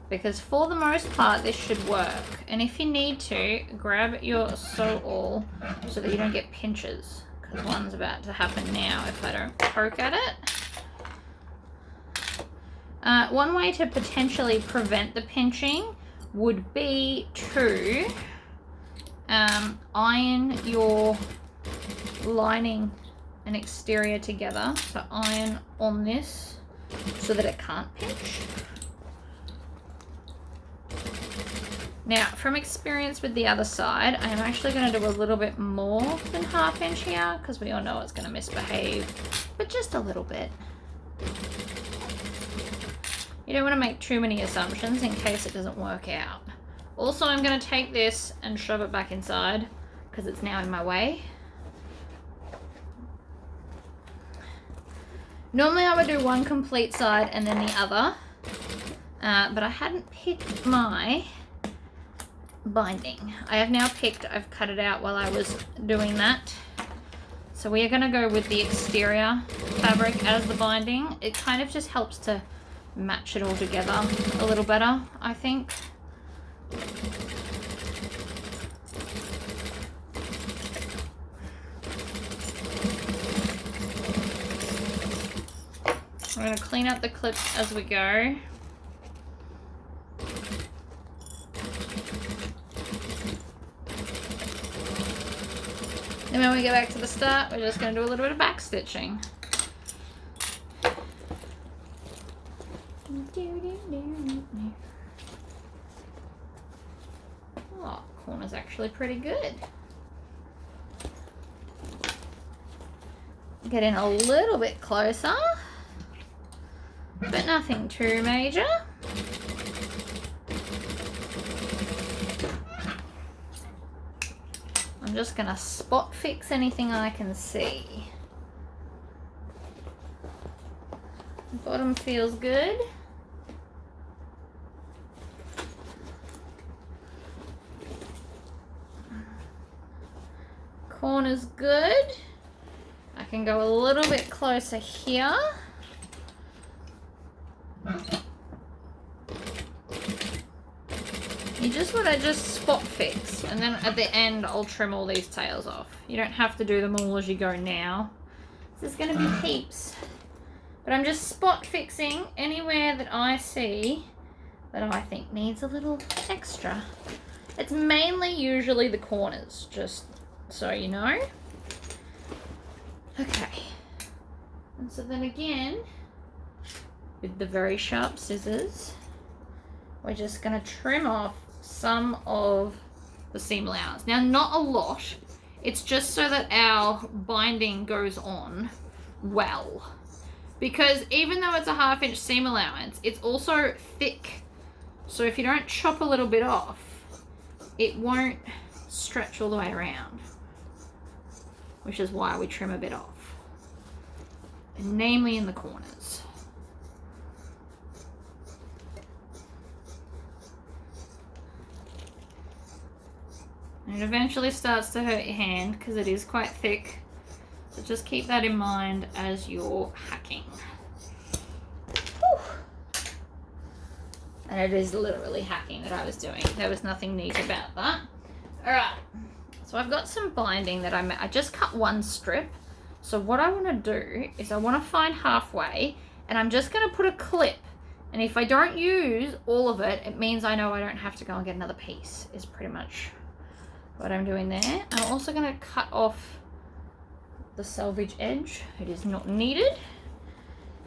because for the most part this should work. And if you need to, grab your sew awl so that you don't get pinches, because one's about to happen now if I don't poke at it. One way to potentially prevent the pinching would be to iron your lining and exterior together. So iron on this so that it can't pinch. Now, from experience with the other side, I am actually going to do a little bit more than 1/2 inch here because we all know it's going to misbehave, but just a little bit. You don't want to make too many assumptions in case it doesn't work out. Also, I'm going to take this and shove it back inside because it's now in my way. Normally I would do one complete side and then the other, but I hadn't picked my binding. I have now picked, I've cut it out while I was doing that. So we are going to go with the exterior fabric as the binding. It kind of just helps to match it all together a little better, I think. We're going to clean up the clips as we go. And when we go back to the start, we're just going to do a little bit of back stitching. Oh, corner's actually pretty good. Get in a little bit closer, but nothing too major. I'm just going to spot fix anything I can see. Bottom feels good. Corner's good. I can go a little bit closer here. You just want to just spot fix, and then at the end I'll trim all these tails off. You don't have to do them all as you go now. There's going to be heaps. But I'm just spot fixing anywhere that I see that I think needs a little extra. It's mainly usually the corners, just so you know. Okay. And so then again, with the very sharp scissors, we're just going to trim off some of the seam allowance. Now, not a lot. It's just so that our binding goes on well. Because even though it's a 1/2 inch seam allowance, it's also thick. So if you don't chop a little bit off, it won't stretch all the way around. Which is why we trim a bit off. And namely in the corners. And it eventually starts to hurt your hand because it is quite thick. So just keep that in mind as you're hacking. Whew. And it is literally hacking that I was doing. There was nothing neat about that. Alright, so I've got some binding that I just cut one strip. So what I want to do is I want to find halfway, and I'm just going to put a clip. And if I don't use all of it, it means I know I don't have to go and get another piece, is pretty much what I'm doing there. I'm also going to cut off the selvage edge. It is not needed.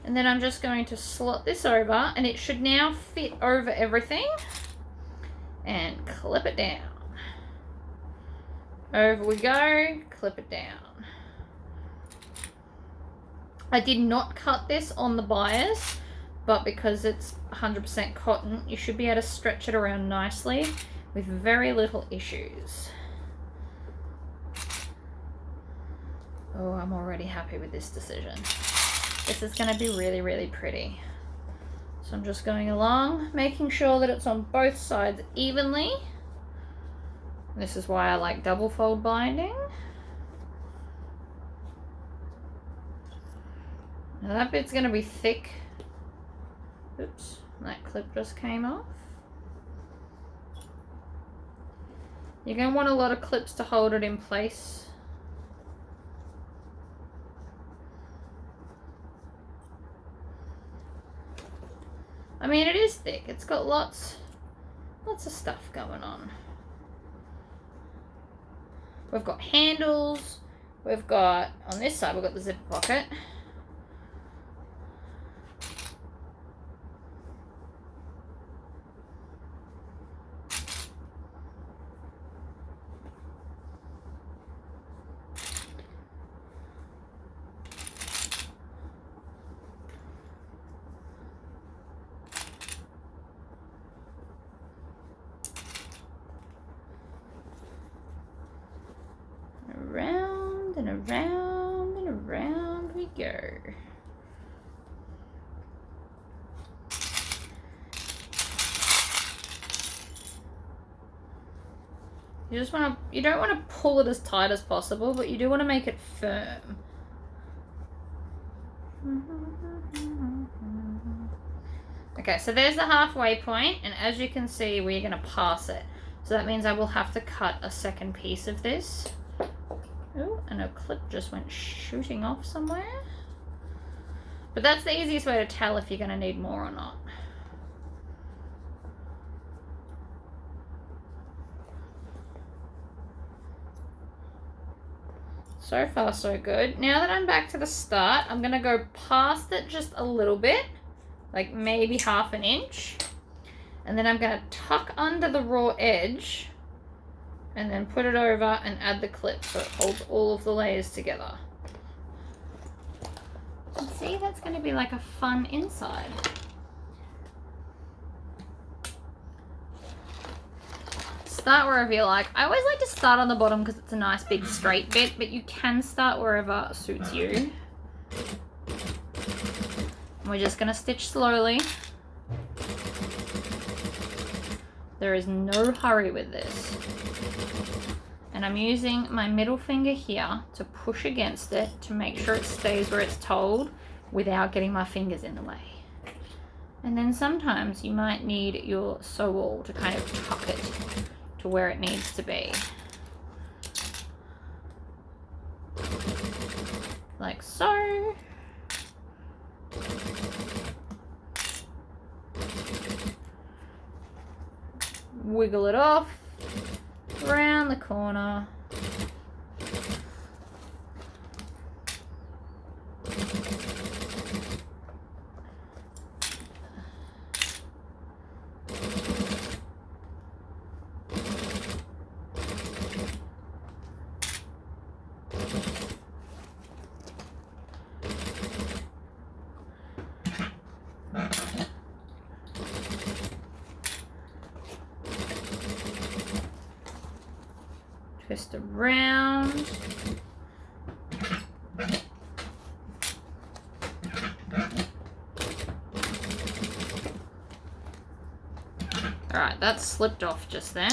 And then I'm just going to slot this over, and it should now fit over everything. And clip it down. Over we go, clip it down. I did not cut this on the bias, but because it's 100% cotton, you should be able to stretch it around nicely with very little issues. Oh, I'm already happy with this decision. This is going to be really, really pretty. So I'm just going along, making sure that it's on both sides evenly. This is why I like double fold binding. Now that bit's going to be thick. Oops, that clip just came off. You're going to want a lot of clips to hold it in place. I mean, it is thick. It's got lots of stuff going on. We've got handles. We've got, on this side, we've got the zipper pocket. Around and around and around we go. You don't want to pull it as tight as possible, but you do want to make it firm. Okay, so there's the halfway point, and as you can see, we're going to pass it. So that means I will have to cut a second piece of this. Oh, and a clip just went shooting off somewhere. But that's the easiest way to tell if you're going to need more or not. So far, so good. Now that I'm back to the start, I'm going to go past it just a little bit, like maybe half an inch. And then I'm going to tuck under the raw edge and then put it over and add the clip so it holds all of the layers together. And see, that's going to be like a fun inside. Start wherever you like. I always like to start on the bottom because it's a nice big straight bit, but you can start wherever suits you. And we're just going to stitch slowly. There is no hurry with this. And I'm using my middle finger here to push against it to make sure it stays where it's told without getting my fingers in the way. And then sometimes you might need your sew all to kind of tuck it to where it needs to be. Like so. Wiggle it off, around the corner. Twist around. Alright, that slipped off just then.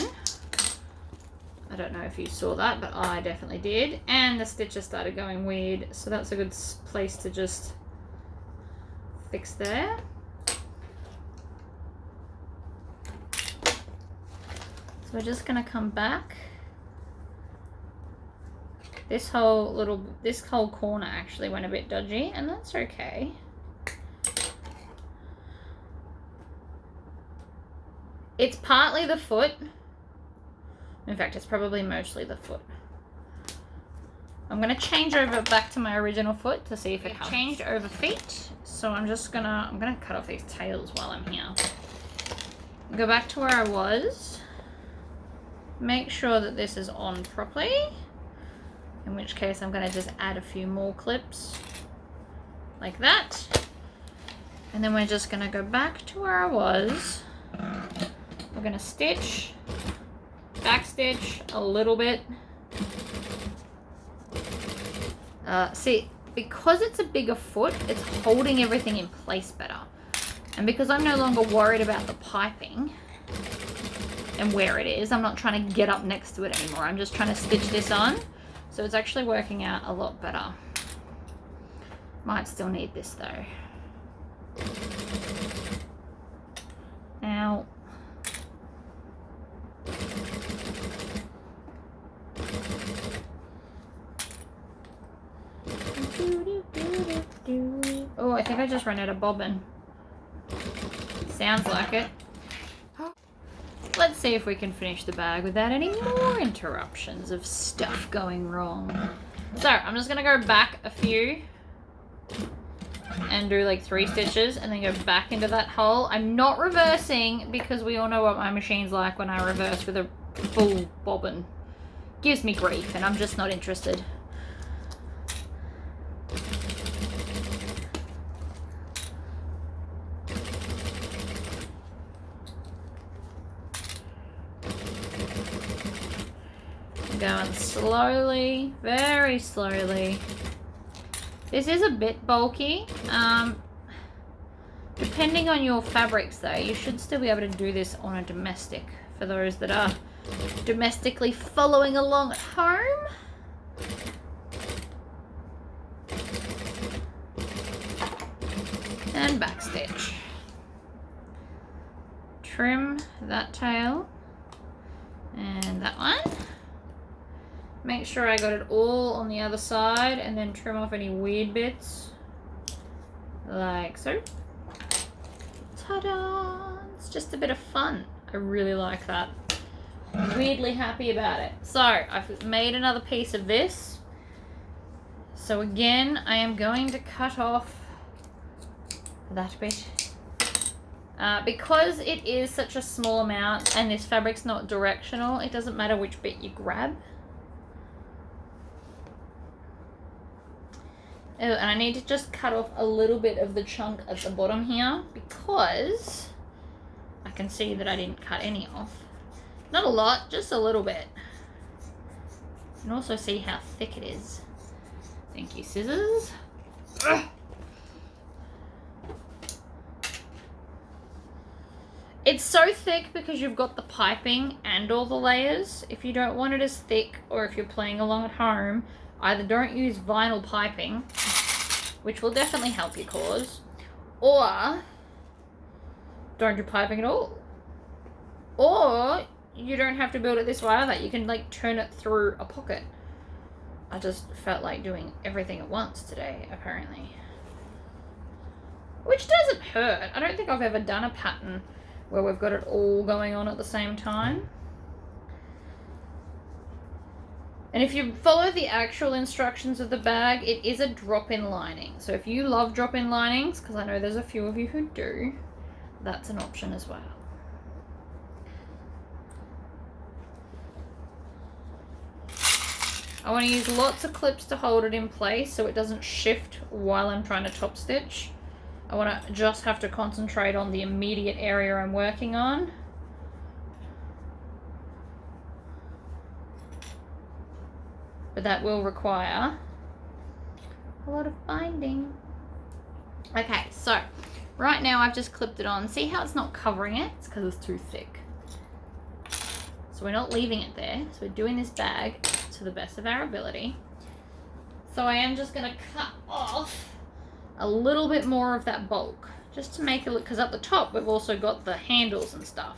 I don't know if you saw that, but I definitely did. And the stitches started going weird, so that's a good place to just fix there. So we're just gonna come back. This whole corner actually went a bit dodgy, and that's okay. It's partly the foot. In fact, it's probably mostly the foot. I'm gonna change over back to my original foot to see if it helps. Changed over feet, so I'm gonna cut off these tails while I'm here. Go back to where I was. Make sure that this is on properly. In which case, I'm gonna just add a few more clips like that. And then we're just gonna go back to where I was. We're gonna stitch, back stitch a little bit. See, because it's a bigger foot, it's holding everything in place better. And because I'm no longer worried about the piping and where it is, I'm not trying to get up next to it anymore. I'm just trying to stitch this on. So it's actually working out a lot better. Might still need this though. Now, oh, I think I just ran out of bobbin. Sounds like it. Let's see if we can finish the bag without any more interruptions of stuff going wrong. So I'm just gonna go back a few and do like 3 stitches and then go back into that hole. I'm not reversing because we all know what my machine's like when I reverse with a full bobbin. Gives me grief and I'm just not interested. Going slowly, very slowly. This is a bit bulky. Depending on your fabrics though, you should still be able to do this on a domestic for those that are domestically following along at home. And backstitch. Trim that tail and that one. Make sure I got it all on the other side and then trim off any weird bits. Like so. Ta-da! It's just a bit of fun. I really like that. I'm weirdly happy about it. So, I've made another piece of this. So again, I am going to cut off that bit. Because it is such a small amount and this fabric's not directional, it doesn't matter which bit you grab. Oh, and I need to just cut off a little bit of the chunk at the bottom here because I can see that I didn't cut any off. Not a lot, just a little bit. You can also see how thick it is. Thank you, scissors. Ugh. It's so thick because you've got the piping and all the layers. If you don't want it as thick or if you're playing along at home, either don't use vinyl piping, which will definitely help your cause, or don't do piping at all. Or you don't have to build it this way either. You can like turn it through a pocket. I just felt like doing everything at once today, apparently. Which doesn't hurt. I don't think I've ever done a pattern where we've got it all going on at the same time. And if you follow the actual instructions of the bag, it is a drop-in lining. So if you love drop-in linings, because I know there's a few of you who do, that's an option as well. I want to use lots of clips to hold it in place so it doesn't shift while I'm trying to top stitch. I want to just have to concentrate on the immediate area I'm working on. But that will require a lot of binding. Okay, so right now I've just clipped it on. See how it's not covering it? It's because it's too thick. So we're not leaving it there. So we're doing this bag to the best of our ability. So I am just going to cut off a little bit more of that bulk, just to make it look, because up the top we've also got the handles and stuff.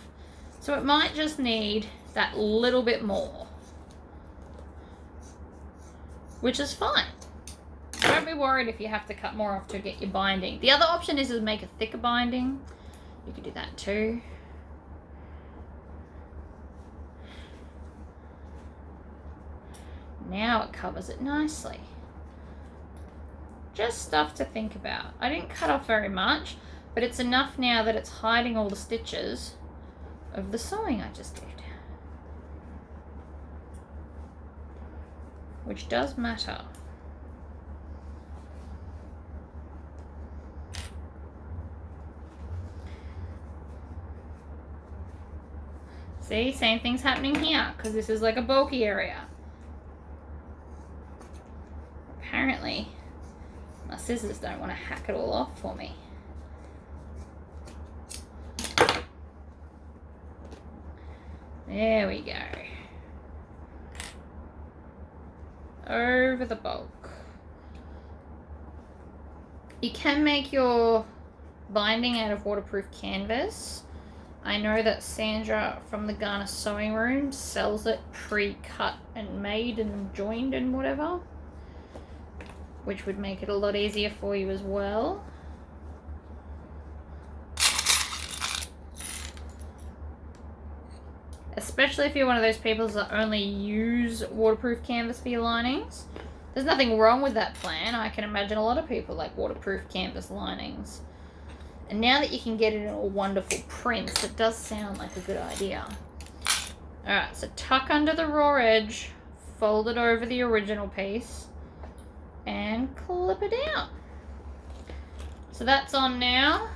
So it might just need that little bit more, which is fine. Don't be worried if you have to cut more off to get your binding. The other option is to make a thicker binding. You could do that too. Now it covers it nicely. Just stuff to think about. I didn't cut off very much, but it's enough now that it's hiding all the stitches of the sewing I just did, which does matter. See, same thing's happening here because this is like a bulky area. Apparently my scissors don't want to hack it all off for me. There we go. Over the bulk. You can make your binding out of waterproof canvas. I know that Sandra from the Garner Sewing Room sells it pre-cut and made and joined and whatever, which would make it a lot easier for you as well. Especially if you're one of those people that only use waterproof canvas for your linings. There's nothing wrong with that plan. I can imagine a lot of people like waterproof canvas linings. And now that you can get it in all wonderful prints, it does sound like a good idea. Alright, so tuck under the raw edge, fold it over the original piece, and clip it out. So that's on now.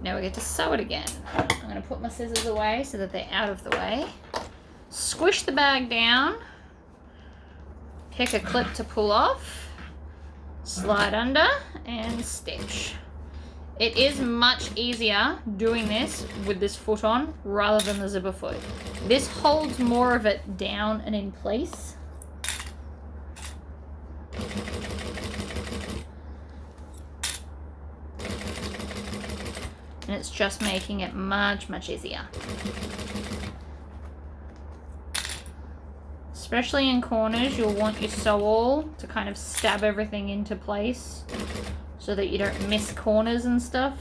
Now we get to sew it again. I'm going to put my scissors away so that they're out of the way. Squish the bag down. Pick a clip to pull off. Slide under and stitch. It is much easier doing this with this foot on rather than the zipper foot. This holds more of it down and in place. And it's just making it much, much easier. Especially in corners, you'll want your sew awl to kind of stab everything into place so that you don't miss corners and stuff.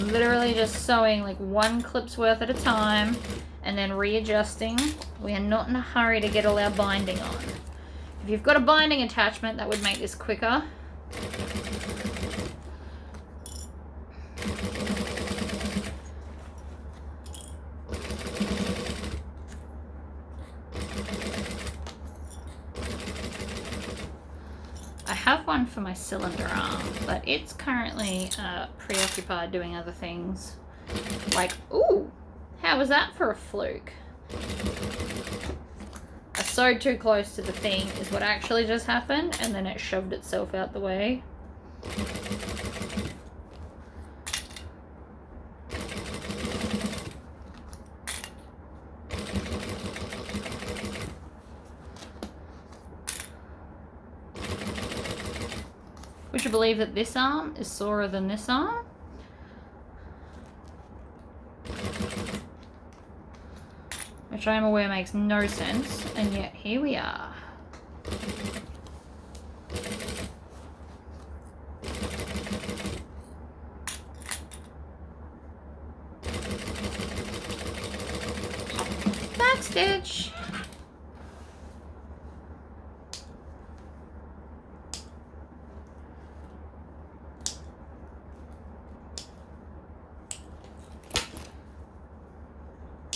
Literally just sewing like one clip's worth at a time and then readjusting. We are not in a hurry to get all our binding on. If you've got a binding attachment, that would make this quicker. I have one for my cylinder arm, but it's currently preoccupied doing other things. Like, ooh, how was that for a fluke? I sewed too close to the thing is what actually just happened, and then it shoved itself out the way. Would you believe that this arm is sorer than this arm? Which I am aware makes no sense, and yet here we are. Backstitch.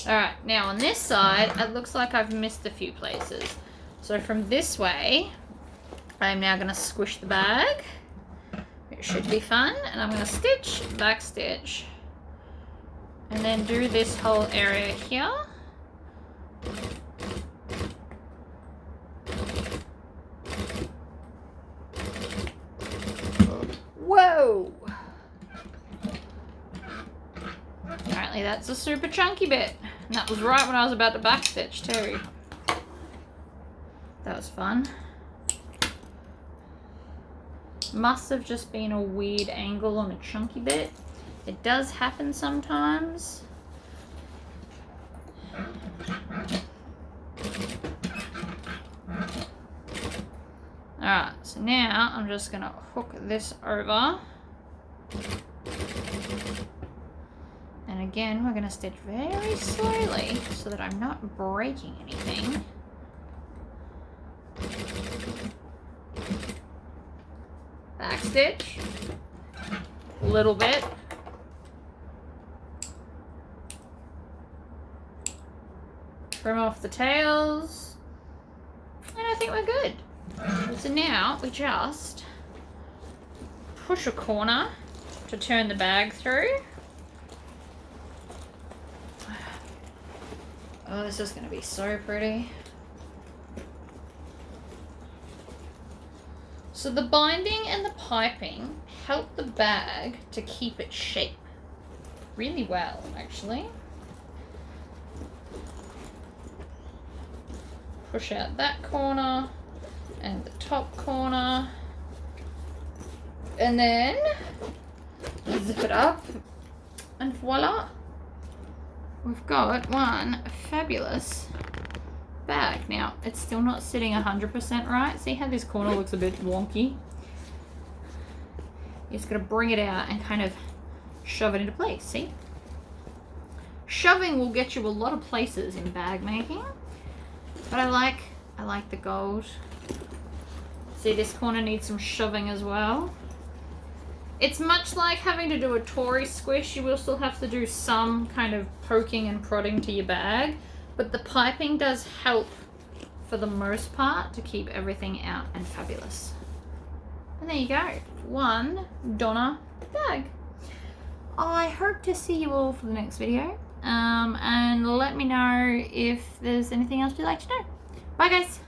Alright, now on this side, it looks like I've missed a few places. So from this way, I'm now going to squish the bag. It should be fun. And I'm going to stitch, back stitch, and then do this whole area here. Whoa! Apparently that's a super chunky bit. And that was right when I was about to backstitch too. That was fun. Must have just been a weird angle on a chunky bit. It does happen sometimes. Alright, so now I'm just going to hook this over. And again, we're going to stitch very slowly so that I'm not breaking anything. Back stitch. A little bit. Trim off the tails. And I think we're good. So now we just push a corner to turn the bag through. Oh, this is going to be so pretty. So the binding and the piping help the bag to keep its shape really well, actually. Push out that corner and the top corner, and then zip it up, and voila, we've got one fabulous bag. Now it's still not sitting 100% right. See how this corner looks a bit wonky? You just gotta bring it out and kind of shove it into place. See, shoving will get you a lot of places in bag making, but I like the gold. See, this corner needs some shoving as well. It's much like having to do a Tory squish. You will still have to do some kind of poking and prodding to your bag, but the piping does help for the most part to keep everything out and fabulous. And there you go, one Donna bag. I hope to see you all for the next video, and let me know if there's anything else you'd like to know. Bye guys.